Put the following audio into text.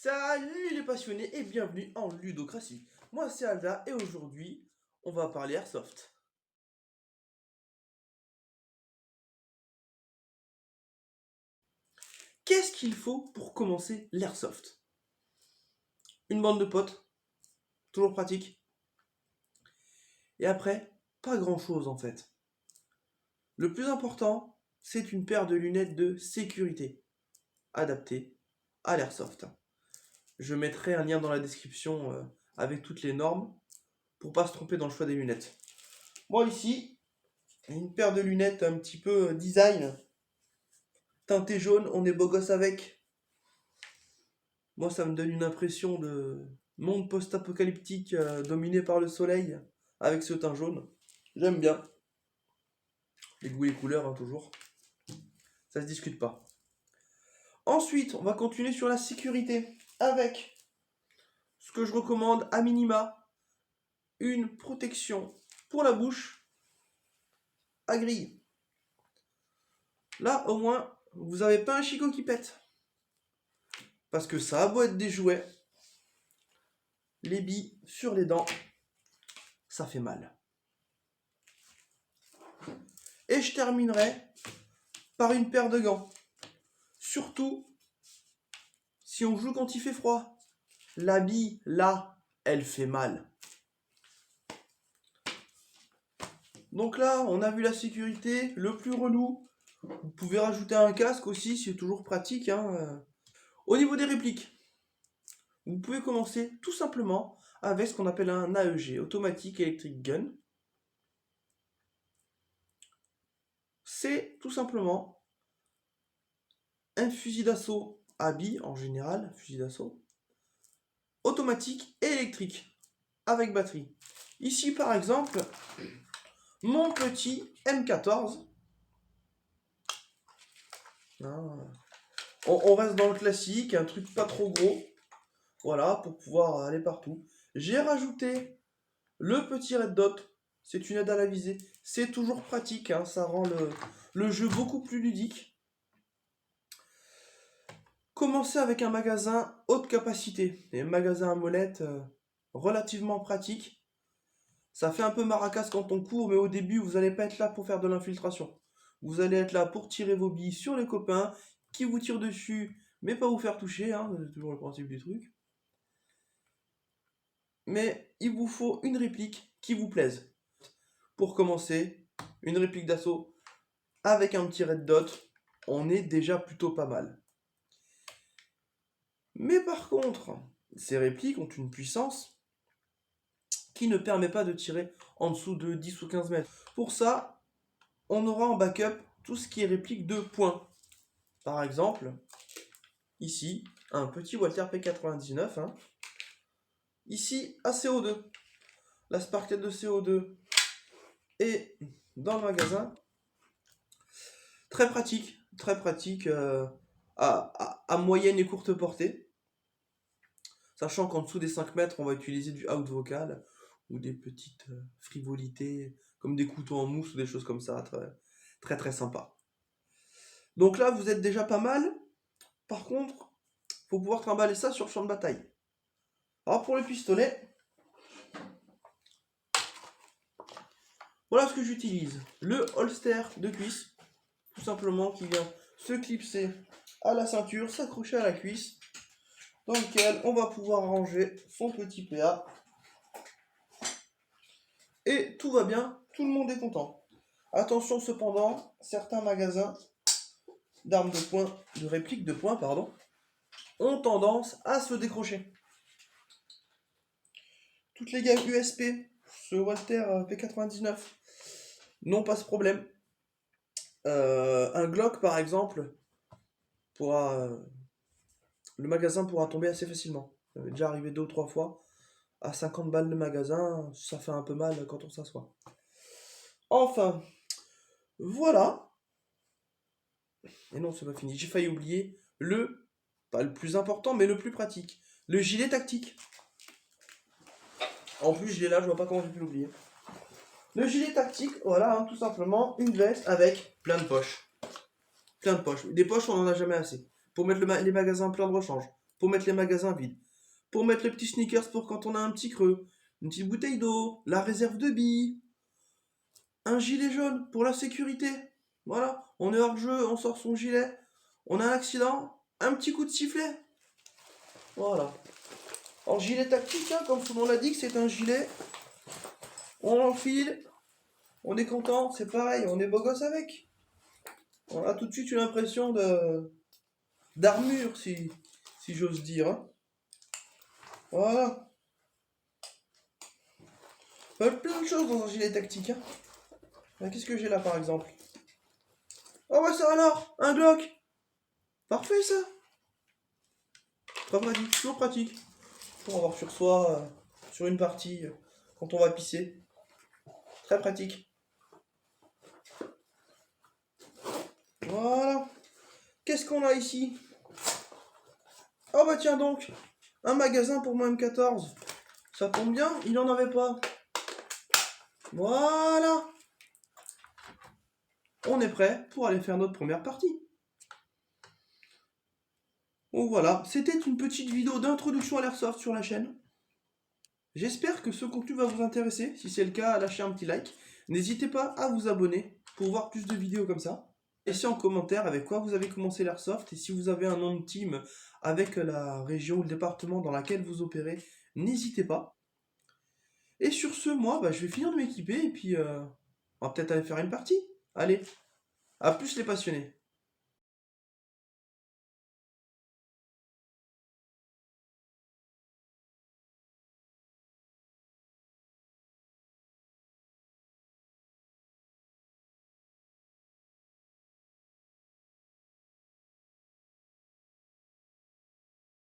Salut les passionnés et bienvenue en Ludocratie. Moi c'est Alda et aujourd'hui on va parler Airsoft. Qu'est-ce qu'il faut pour commencer l'Airsoft? Une bande de potes, toujours pratique. Et après, pas grand chose en fait. Le plus important, c'est une paire de lunettes de sécurité adaptées à l'Airsoft. Je mettrai un lien dans la description avec toutes les normes pour pas se tromper dans le choix des lunettes. Moi ici, une paire de lunettes un petit peu design, teintée jaune, on est beau gosse avec. Moi ça me donne une impression de monde post-apocalyptique dominé par le soleil avec ce teint jaune. J'aime bien. Les goûts et les couleurs, hein, toujours. Ça se discute pas. Ensuite, on va continuer sur la sécurité avec ce que je recommande à minima, une protection pour la bouche à grille. Là, au moins, vous n'avez pas un chicot qui pète. Parce que ça a beau être des jouets, les billes sur les dents, ça fait mal. Et je terminerai par une paire de gants. Surtout si on joue quand il fait froid. La bille, là, elle fait mal. Donc là, on a vu la sécurité, le plus relou. Vous pouvez rajouter un casque aussi, c'est toujours pratique, hein. Au niveau des répliques, vous pouvez commencer tout simplement avec ce qu'on appelle un AEG, Automatic Electric Gun. C'est tout simplement un fusil d'assaut à billes en général, fusil d'assaut, automatique et électrique, avec batterie. Ici par exemple, mon petit M14. On reste dans le classique, un truc pas trop gros. Voilà, pour pouvoir aller partout. J'ai rajouté le petit red dot. C'est une aide à la visée. C'est toujours pratique, hein, ça rend le jeu beaucoup plus ludique. Commencez avec un magasin haute capacité. Et un magasin à molette relativement pratique. Ça fait un peu maracas quand on court, mais au début, vous n'allez pas être là pour faire de l'infiltration. Vous allez être là pour tirer vos billes sur les copains qui vous tirent dessus, mais pas vous faire toucher, hein, c'est toujours le principe du truc. Mais il vous faut une réplique qui vous plaise. Pour commencer, une réplique d'assaut avec un petit red dot, on est déjà plutôt pas mal. Mais par contre, ces répliques ont une puissance qui ne permet pas de tirer en dessous de 10 ou 15 mètres. Pour ça, on aura en backup tout ce qui est réplique de points. Par exemple, ici, un petit Walther P99. Hein. Ici, à CO2. La sparklette de CO2 est dans le magasin. Très pratique à moyenne et courte portée. Sachant qu'en dessous des 5 mètres, on va utiliser du out vocal ou des petites frivolités comme des couteaux en mousse ou des choses comme ça. Très sympa. Donc là, vous êtes déjà pas mal. Par contre, faut pouvoir trimballer ça sur le champ de bataille. Alors pour le pistolet, voilà ce que j'utilise. Le holster de cuisse, tout simplement, qui vient se clipser à la ceinture, s'accrocher à la cuisse, dans lequel on va pouvoir ranger son petit PA. Et tout va bien, tout le monde est content. Attention cependant, certains magasins d'armes de poing, de répliques de poing, pardon, ont tendance à se décrocher. Toutes les gammes USP, ce Walther P99, n'ont pas ce problème. Un Glock par exemple, le magasin pourra tomber assez facilement. Ça m'est déjà arrivé 2 ou 3 fois. À 50 balles le magasin, ça fait un peu mal quand on s'assoit. Enfin, voilà. Et non, c'est pas fini. J'ai failli oublier pas le plus important, mais le plus pratique. Le gilet tactique. En plus, je l'ai là, je vois pas comment j'ai pu l'oublier. Le gilet tactique, voilà, hein, tout simplement, une veste avec plein de poches. Plein de poches. Des poches, on en a jamais assez. Pour mettre les magasins plein de rechange. pour mettre les magasins vides, pour mettre le petit sneakers pour quand on a un petit creux, une petite bouteille d'eau, la réserve de billes, un gilet jaune pour la sécurité. Voilà, on est hors jeu, on sort son gilet, on a un accident, un petit coup de sifflet. Voilà. En gilet tactique, hein, comme tout le monde l'a dit que c'est un gilet, on l'enfile, on est content, c'est pareil, on est beau gosse avec. On a tout de suite une impression d'armure, si j'ose dire. Hein. Voilà. Plein de choses dans un gilet tactique. Hein. Qu'est-ce que j'ai là par exemple? Oh ouais, ça alors, un Glock. Parfait ça. Très pratique, toujours pratique. Pour avoir sur soi, sur une partie, quand on va pisser. Très pratique. Voilà. Qu'est-ce qu'on a ici? Oh bah tiens donc, un magasin pour moi M14. Ça tombe bien, il n'en avait pas. Voilà. On est prêt pour aller faire notre première partie. Donc voilà, c'était une petite vidéo d'introduction à l'airsoft sur la chaîne. J'espère que ce contenu va vous intéresser. Si c'est le cas, lâchez un petit like. N'hésitez pas à vous abonner pour voir plus de vidéos comme ça. Laissez en commentaire avec quoi vous avez commencé l'airsoft et si vous avez un nom de team avec la région ou le département dans laquelle vous opérez, n'hésitez pas. Et sur ce, moi, je vais finir de m'équiper et puis on va peut-être aller faire une partie. Allez, à plus les passionnés.